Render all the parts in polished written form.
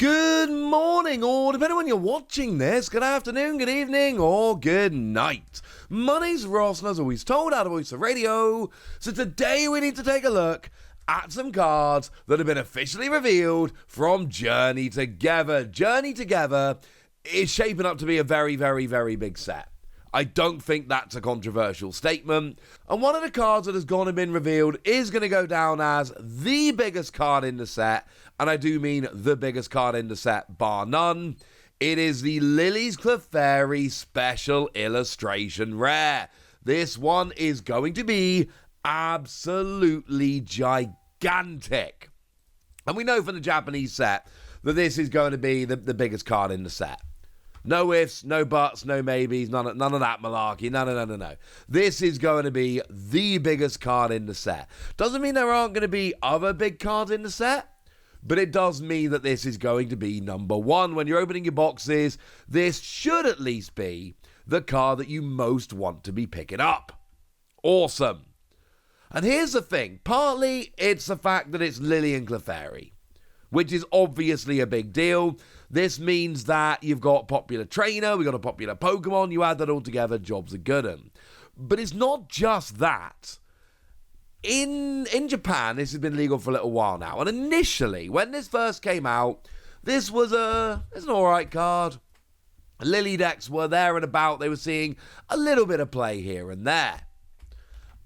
Good morning, or depending on when you're watching this, good afternoon, good evening, or good night. My name's Ross, and as always told, out of Voice of Radio. So today we need to take a look at some cards that have been officially revealed from Journey Together. Journey Together is shaping up to be a very, very, very big set. I don't think that's a controversial statement. And one of the cards that has gone and been revealed is going to go down as the biggest card in the set. And I do mean the biggest card in the set, bar none. It is the Lillie's Clefairy Special Illustration Rare. This one is going to be absolutely gigantic. And we know from the Japanese set that this is going to be the biggest card in the set. No ifs, no buts, no maybes, none of that malarkey. No. This is going to be the biggest card in the set. Doesn't mean there aren't going to be other big cards in the set, but it does mean that this is going to be number one. When you're opening your boxes, this should at least be the card that you most want to be picking up. Awesome. And here's the thing. Partly, it's the fact that it's Lillie and Clefairy, which is obviously a big deal. This means that you've got popular trainer, we've got a popular Pokemon, you add that all together, jobs are good. But it's not just that. In Japan, this has been legal for a little while now, and initially, when this first came out, this was it's an alright card. Lillie decks were there and about, they were seeing a little bit of play here and there.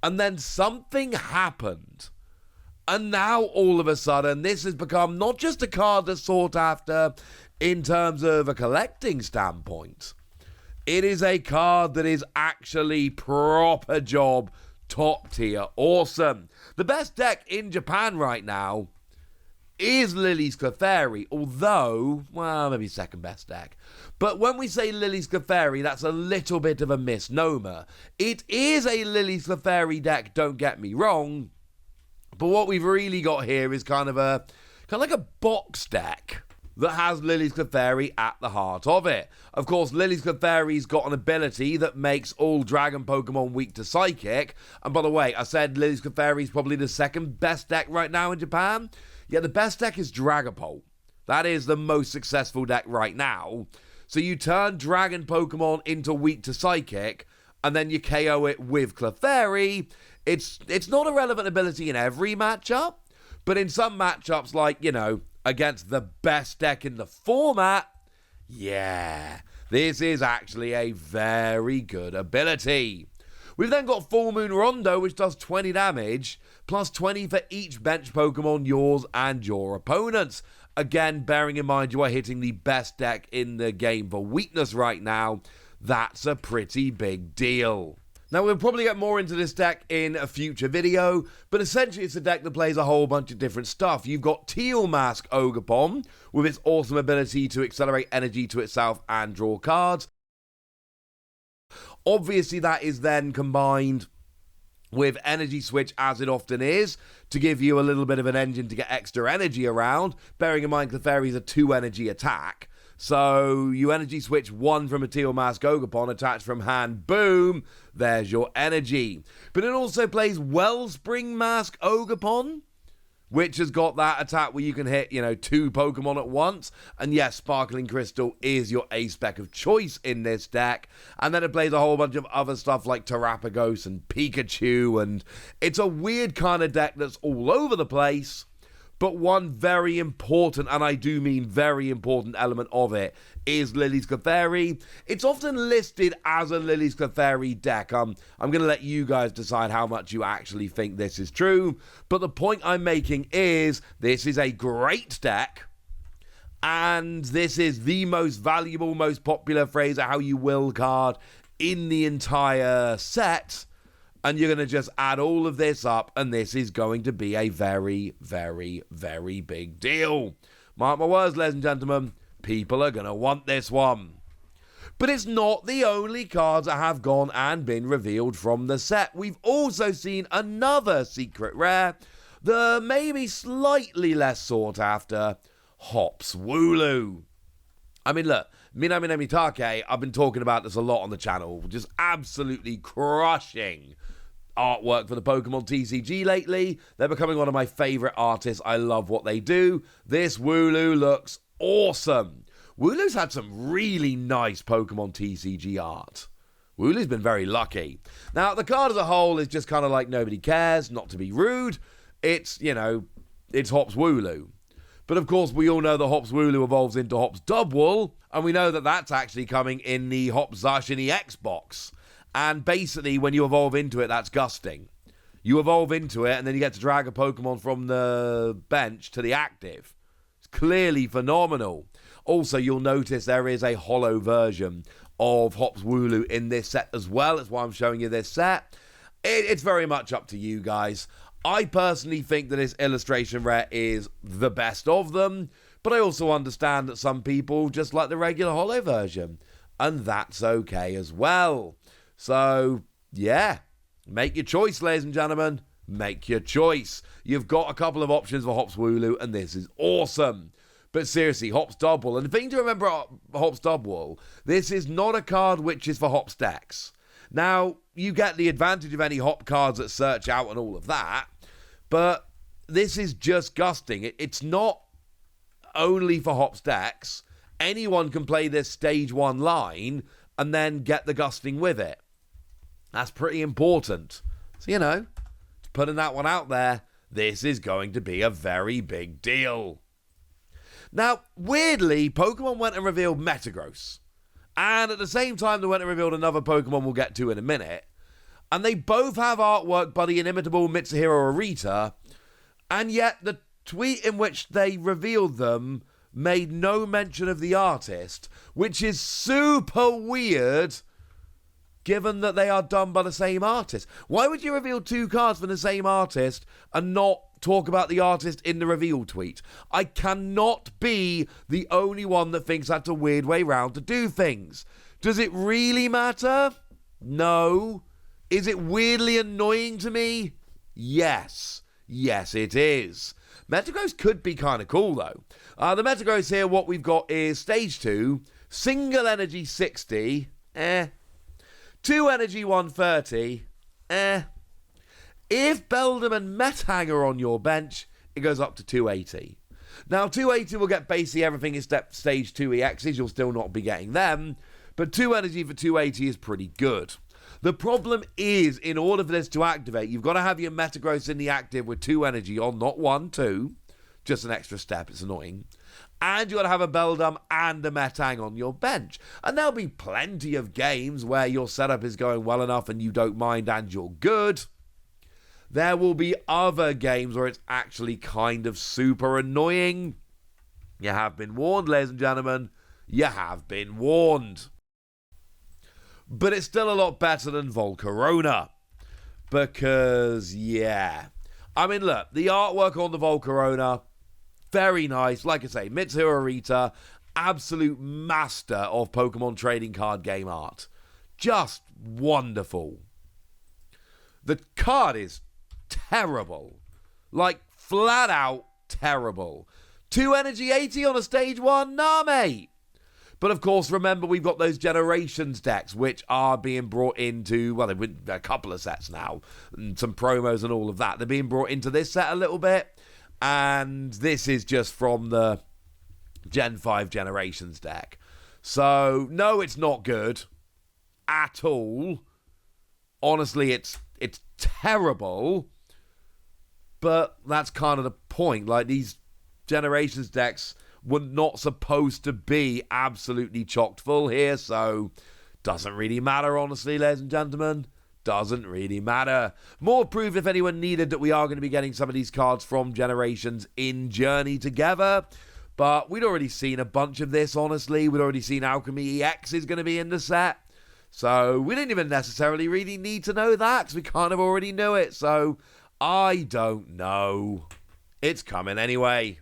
And then something happened. And now, all of a sudden, this has become not just a card that's sought after in terms of a collecting standpoint. It is a card that is actually proper job, top tier, awesome. The best deck in Japan right now is Lillie's Clefairy, although, well, maybe second best deck. But when we say Lillie's Clefairy, that's a little bit of a misnomer. It is a Lillie's Clefairy deck, don't get me wrong. But what we've really got here is kind of like a box deck that has Lillie's Clefairy at the heart of it. Of course, Lillie's Clefairy's got an ability that makes all Dragon Pokemon weak to Psychic. And by the way, I said Lillie's Clefairy is probably the second best deck right now in Japan. Yeah, the best deck is Dragapult. That is the most successful deck right now. So you turn Dragon Pokemon into weak to Psychic, and then you KO it with Clefairy. It's not a relevant ability in every matchup, but in some matchups, like, you know, against the best deck in the format, yeah, this is actually a very good ability. We've then got Full Moon Rondo, which does 20 damage, plus 20 for each bench Pokemon, yours and your opponent's. Again, bearing in mind you are hitting the best deck in the game for weakness right now, that's a pretty big deal. Now, we'll probably get more into this deck in a future video, but essentially it's a deck that plays a whole bunch of different stuff. You've got Teal Mask Ogerpon, with its awesome ability to accelerate energy to itself and draw cards. Obviously, that is then combined with Energy Switch, as it often is, to give you a little bit of an engine to get extra energy around, bearing in mind Clefairy is a 2-energy attack. So you Energy Switch one from a Teal Mask Ogerpon attached from hand, boom, there's your energy. But it also plays Wellspring Mask Ogerpon, which has got that attack where you can hit, 2 Pokemon at once. And yes, Sparkling Crystal is your A-spec of choice in this deck. And then it plays a whole bunch of other stuff like Terrapagos and Pikachu, and it's a weird kind of deck that's all over the place. But one very important, and I do mean very important element of it, is Lillie's Clefairy. It's often listed as a Lillie's Clefairy deck. I'm going to let you guys decide how much you actually think this is true. But the point I'm making is this is a great deck. And this is the most valuable, most popular phrase, how you will card in the entire set. And you're going to just add all of this up, and this is going to be a very, very, very big deal. Mark my words, ladies and gentlemen, people are going to want this one. But it's not the only cards that have gone and been revealed from the set. We've also seen another secret rare, the maybe slightly less sought after, Hops Wooloo. I mean, look, Minami Mitake, I've been talking about this a lot on the channel, just absolutely crushing artwork for the Pokemon TCG lately. They're becoming one of my favourite artists. I love what they do. This Wooloo looks awesome. Wooloo's had some really nice Pokemon TCG art. Wooloo's been very lucky. Now, the card as a whole is just kind of like nobody cares, not to be rude. It's, it's Hops Wooloo. But of course, we all know that Hops Wooloo evolves into Hops Dubwool, and we know that that's actually coming in the Hops Zacian EX box. And basically, when you evolve into it, that's gusting. You evolve into it, and then you get to drag a Pokemon from the bench to the active. It's clearly phenomenal. Also, you'll notice there is a holo version of Hops Wooloo in this set as well. That's why I'm showing you this set. It's very much up to you guys. I personally think that this illustration rare is the best of them, but I also understand that some people just like the regular holo version, and that's okay as well. So, yeah, make your choice, ladies and gentlemen. Make your choice. You've got a couple of options for Hops Wooloo, and this is awesome. But seriously, Hops Dubwool, and the thing to remember about Hops Dubwool, this is not a card which is for Hops decks. Now, you get the advantage of any Hop cards that search out and all of that, but this is just gusting. It's not only for Hops decks. Anyone can play this stage 1 line and then get the gusting with it. That's pretty important. So, just putting that one out there, this is going to be a very big deal. Now, weirdly, Pokemon went and revealed Metagross. And at the same time, they went and revealed another Pokemon we'll get to in a minute. And they both have artwork by the inimitable Mitsuhiro Arita. And yet, the tweet in which they revealed them made no mention of the artist, which is super weird, given that they are done by the same artist. Why would you reveal 2 cards from the same artist and not talk about the artist in the reveal tweet? I cannot be the only one that thinks that's a weird way round to do things. Does it really matter? No. Is it weirdly annoying to me? Yes. Yes, it is. Metagross could be kind of cool, though. The Metagross here, what we've got is Stage 2, Single Energy 60, 2 Energy 130, If Beldum and Metang are on your bench, it goes up to 280. Now, 280 will get basically everything except Stage 2 EXs. You'll still not be getting them. But 2 energy for 280 is pretty good. The problem is, in order for this to activate, you've got to have your Metagross in the active with 2 energy on, not 1, 2. Just an extra step, it's annoying. And you've got to have a Beldum and a Metang on your bench. And there'll be plenty of games where your setup is going well enough and you don't mind and you're good. There will be other games where it's actually kind of super annoying. You have been warned, ladies and gentlemen. You have been warned. But it's still a lot better than Volcarona. Because, yeah. I mean, look, the artwork on the Volcarona, very nice. Like I say, Mitsuhiro Arita, absolute master of Pokemon trading card game art. Just wonderful. The card is terrible. Like, flat out terrible. 2 energy 80 on a stage 1? Nah, mate. But of course, remember, we've got those Generations decks, which are being brought into, well, they've been a couple of sets now, and some promos and all of that. They're being brought into this set a little bit. And this is just from the Gen 5 Generations deck. So, no, it's not good at all. Honestly, it's terrible. But that's kind of the point. Like, these Generations decks were not supposed to be absolutely chocked full here, so doesn't really matter, honestly, ladies and gentlemen. Doesn't really matter. More proof, if anyone needed, that we are going to be getting some of these cards from Generations in Journey together. But we'd already seen a bunch of this, honestly. We'd already seen Alchemy EX is going to be in the set. So we didn't even necessarily really need to know that, because we kind of already knew it. So I don't know. It's coming anyway.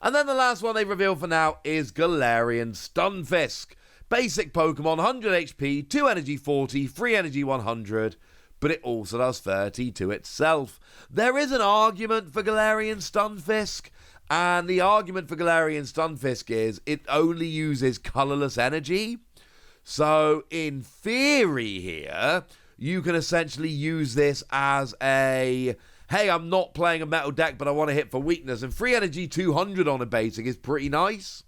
And then the last one they've revealed for now is Galarian Stunfisk. Basic Pokemon, 100 HP, 2 energy 40, 3 energy 100, but it also does 30 to itself. There is an argument for Galarian Stunfisk, and the argument for Galarian Stunfisk is it only uses colourless energy. So, in theory here, you can essentially use this as a hey, I'm not playing a metal deck, but I want to hit for weakness, and 3 energy 200 on a basic is pretty nice.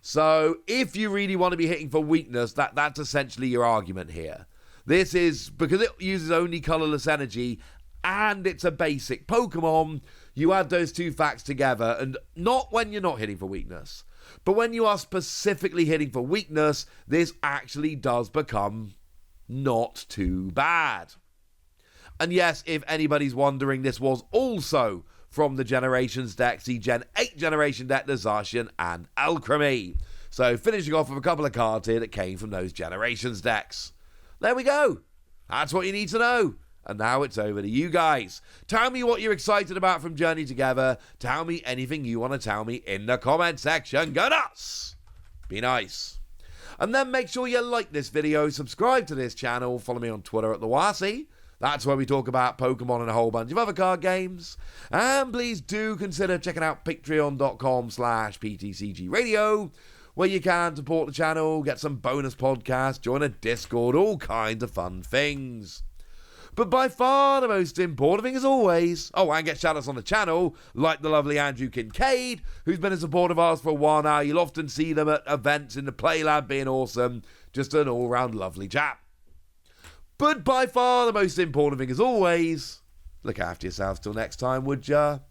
So if you really want to be hitting for weakness, that's essentially your argument here. This is, because it uses only colorless energy, and it's a basic Pokemon, you add those two facts together, and not when you're not hitting for weakness, but when you are specifically hitting for weakness, this actually does become not too bad. And yes, if anybody's wondering, this was also from the Generations decks, the Gen 8 Generation deck, the Zacian and Alchemy. So finishing off with a couple of cards here that came from those Generations decks. There we go. That's what you need to know. And now it's over to you guys. Tell me what you're excited about from Journey Together. Tell me anything you want to tell me in the comment section. Go nuts! Be nice. And then make sure you like this video, subscribe to this channel, follow me on Twitter at the Wasi. That's where we talk about Pokemon and a whole bunch of other card games. And please do consider checking out patreon.com/PTCG Radio, where you can support the channel, get some bonus podcasts, join a Discord, all kinds of fun things. But by far the most important thing as always, and get shoutouts on the channel, like the lovely Andrew Kincaid, who's been a supporter of ours for a while now. You'll often see them at events in the Play Lab being awesome. Just an all-round lovely chap. But by far the most important thing as always, look after yourselves till next time, would ya?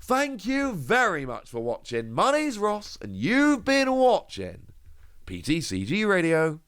Thank you very much for watching. My name's Ross, and you've been watching PTCG Radio.